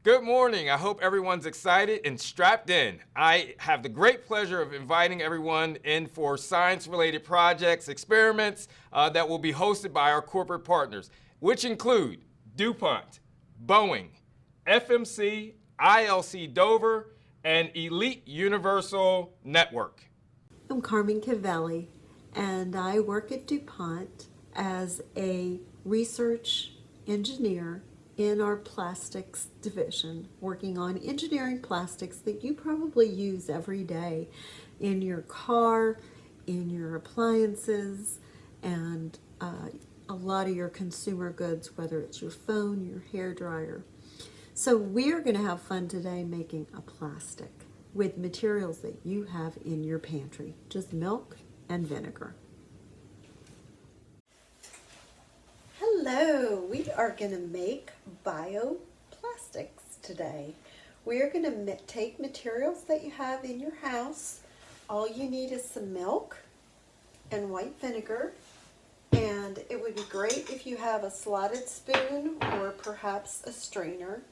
Good morning. I hope everyone's excited and strapped in. I have the great pleasure of inviting everyone in for science-related projects, experiments that will be hosted by our corporate partners, which include DuPont, Boeing, FMC, ILC Dover, and Elite Universal Network. I'm Carmen Cavelli, and I work at DuPont as a research engineer in our plastics division, working on engineering plastics that you probably use every day in your car, in your appliances, and a lot of your consumer goods, whether it's your phone, your hair dryer. So we're going to have fun today making a plastic with materials that you have in your pantry, just milk and vinegar. Hello, we are going to make bioplastics today. We are going to take materials that you have in your house. All you need is some milk and white vinegar, and it would be great if you have a slotted spoon or perhaps a strainer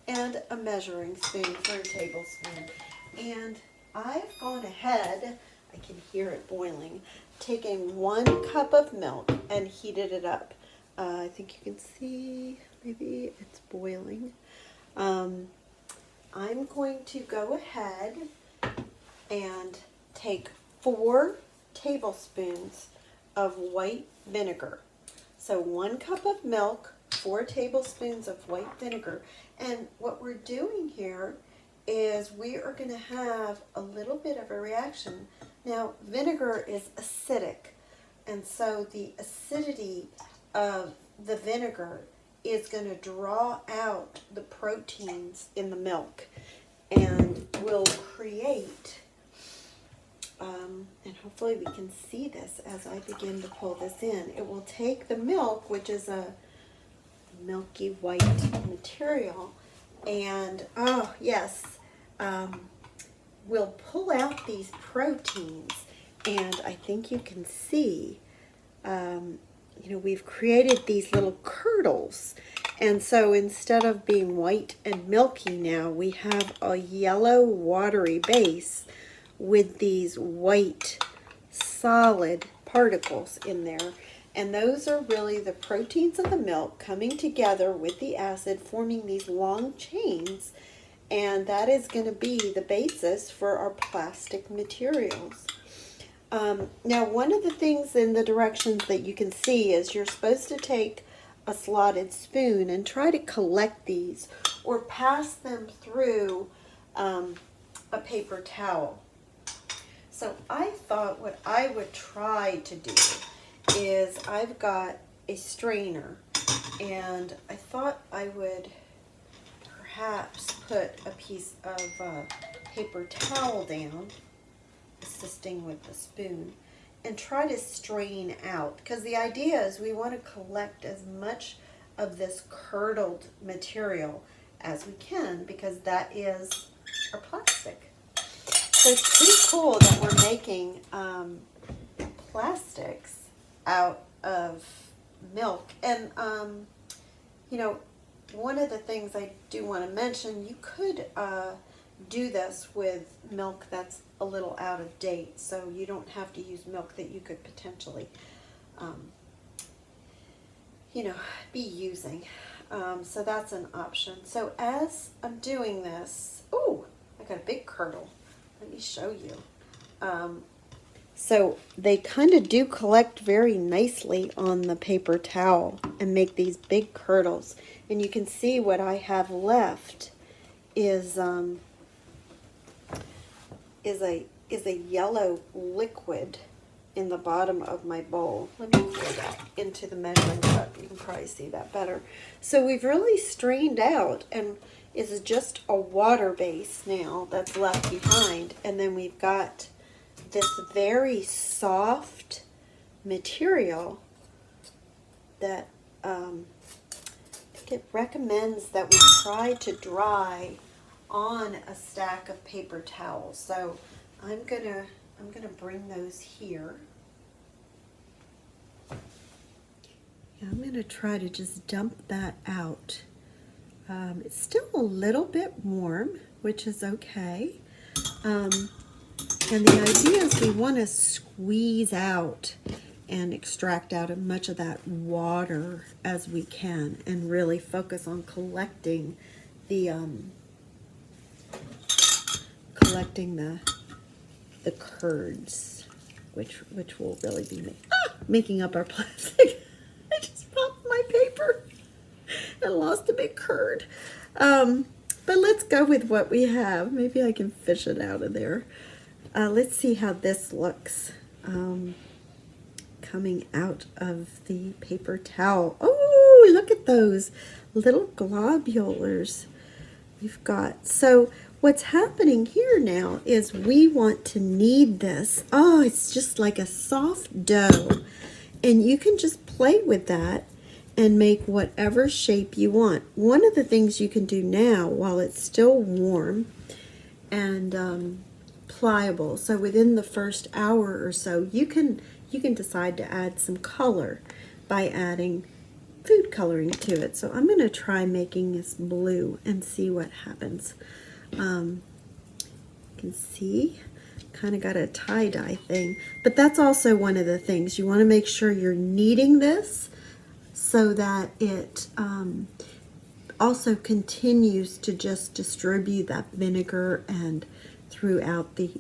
and a measuring spoon for a tablespoon. And I've gone ahead, I can hear it boiling, taking 1 cup of milk and heated it up. I think you can see, maybe it's boiling. I'm going to go ahead and take 4 tablespoons of white vinegar. So 1 cup of milk, 4 tablespoons of white vinegar. And what we're doing here is we are going to have a little bit of a reaction. Now, vinegar is acidic, and so the acidity of the vinegar is going to draw out the proteins in the milk and will create, and hopefully we can see this as I begin to pull this in. It will take the milk, which is a milky white material, and oh yes, we'll pull out these proteins, and I think you can see we've created these little curdles, and so instead of being white and milky now, we have a yellow watery base with these white solid particles in there. And those are really the proteins of the milk coming together with the acid, forming these long chains, and that is going to be the basis for our plastic materials. Now, one of the things in the directions that you can see is you're supposed to take a slotted spoon and try to collect these or pass them through a paper towel. So I thought what I would try to do is I've got a strainer, and I thought I would perhaps put a piece of paper towel down, assisting with the spoon, and try to strain out, because the idea is we want to collect as much of this curdled material as we can, because that is our plastic. So it's pretty cool that we're making plastics out of milk. And one of the things I do want to mention, you could do this with milk that's a little out of date, so you don't have to use milk that you could potentially be using. So that's an option. So as I'm doing this, oh, I got a big curdle. Let me show you. So they kind of do collect very nicely on the paper towel and make these big curdles. And you can see what I have left is a yellow liquid in the bottom of my bowl. Let me pour that into the measuring cup. You can probably see that better. So we've really strained out, and it's just a water base now that's left behind. And then we've got this very soft material that I think it recommends that we try to dry on a stack of paper towels. So I'm gonna bring those here. Yeah, I'm gonna try to just dump that out. It's still a little bit warm, which is okay. And the idea is we want to squeeze out and extract out as much of that water as we can, and really focus on collecting the curds, which will really be making up our plastic. I just popped my paper and lost a big curd. But let's go with what we have. Maybe I can fish it out of there. Let's see how this looks coming out of the paper towel. Oh, look at those little globulars we've got. So what's happening here now is we want to knead this. Oh, it's just like a soft dough. And you can just play with that and make whatever shape you want. One of the things you can do now while it's still warm and pliable, so within the first hour or so, you can decide to add some color by adding food coloring to it. So I'm going to try making this blue and see what happens. You can see kind of got a tie-dye thing, but that's also one of the things you want to make sure you're kneading this so that it also continues to just distribute that vinegar and throughout the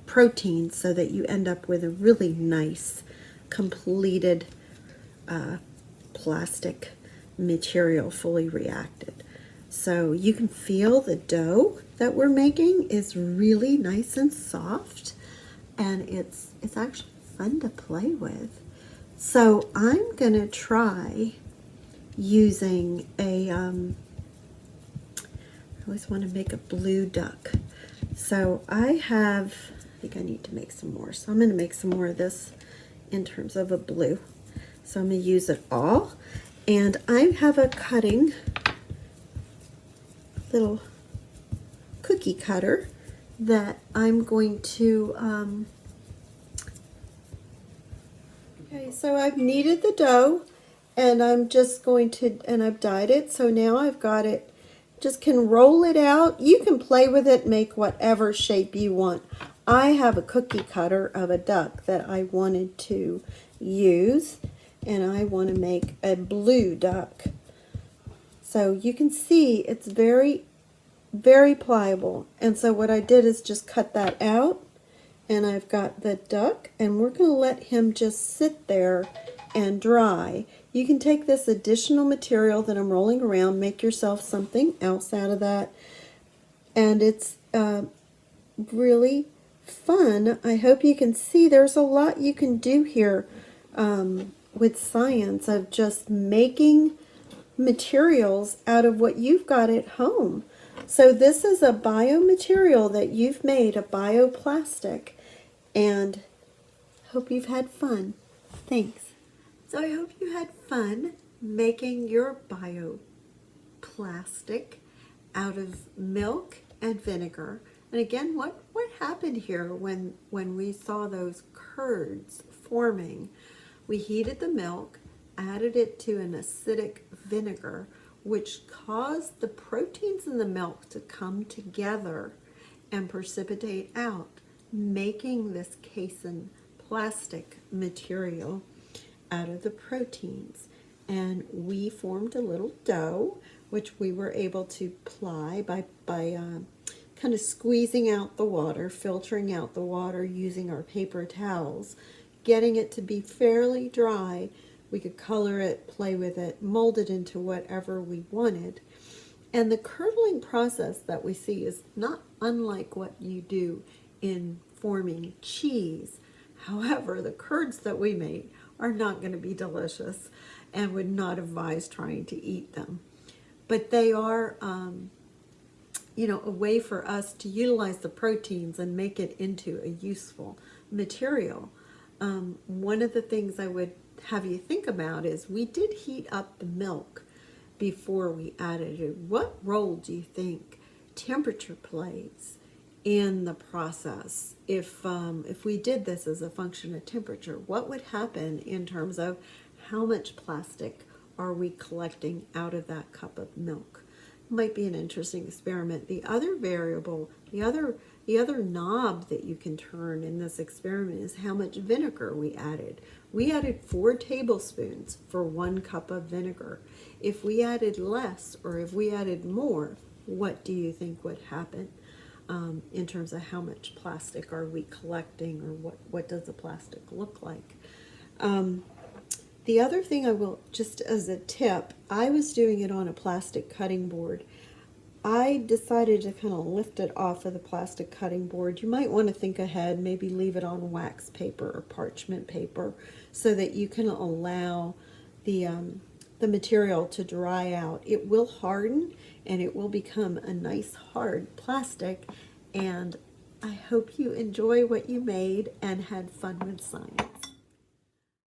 protein, so that you end up with a really nice completed plastic material, fully reacted. So you can feel the dough that we're making is really nice and soft, and it's actually fun to play with. So I'm gonna try using I always want to make a blue duck. So I think I need to make some more. So I'm going to make some more of this in terms of a blue. So I'm going to use it all. And I have a cutting little cookie cutter that I'm going to, okay, so I've kneaded the dough, and I'm just going to, and I've dyed it. So now I've got it. Just can roll it out. You can play with it, make whatever shape you want. I have a cookie cutter of a duck that I wanted to use, and I want to make a blue duck. So you can see it's very, very pliable. And so what I did is just cut that out, and I've got the duck, and we're going to let him just sit there and dry. You can take this additional material that I'm rolling around, make yourself something else out of that, and it's really fun. I hope you can see there's a lot you can do here with science of just making materials out of what you've got at home. So this is a biomaterial that you've made, a bioplastic, and hope you've had fun. Thanks. So I hope you had fun making your bioplastic out of milk and vinegar. And again, what happened here when we saw those curds forming? We heated the milk, added it to an acidic vinegar, which caused the proteins in the milk to come together and precipitate out, making this casein plastic material out of the proteins. And we formed a little dough, which we were able to ply by kind of squeezing out the water, filtering out the water using our paper towels, getting it to be fairly dry. We could color it, play with it, mold it into whatever we wanted. And the curdling process that we see is not unlike what you do in forming cheese. However, the curds that we made are not going to be delicious and would not advise trying to eat them. But they are, a way for us to utilize the proteins and make it into a useful material. One of the things I would have you think about is we did heat up the milk before we added it. What role do you think temperature plays in the process? If we did this as a function of temperature, what would happen in terms of how much plastic are we collecting out of that cup of milk? might be an interesting experiment. The other variable, the other knob that you can turn in this experiment is how much vinegar we added. We added 4 tablespoons for 1 cup of vinegar. If we added less or if we added more, what do you think would happen in terms of how much plastic are we collecting, or what does the plastic look like? The other thing I will, just as a tip, I was doing it on a plastic cutting board. I decided to kind of lift it off of the plastic cutting board. You might want to think ahead, maybe leave it on wax paper or parchment paper so that you can allow the material to dry out. It will harden and it will become a nice hard plastic, and I hope you enjoy what you made and had fun with science.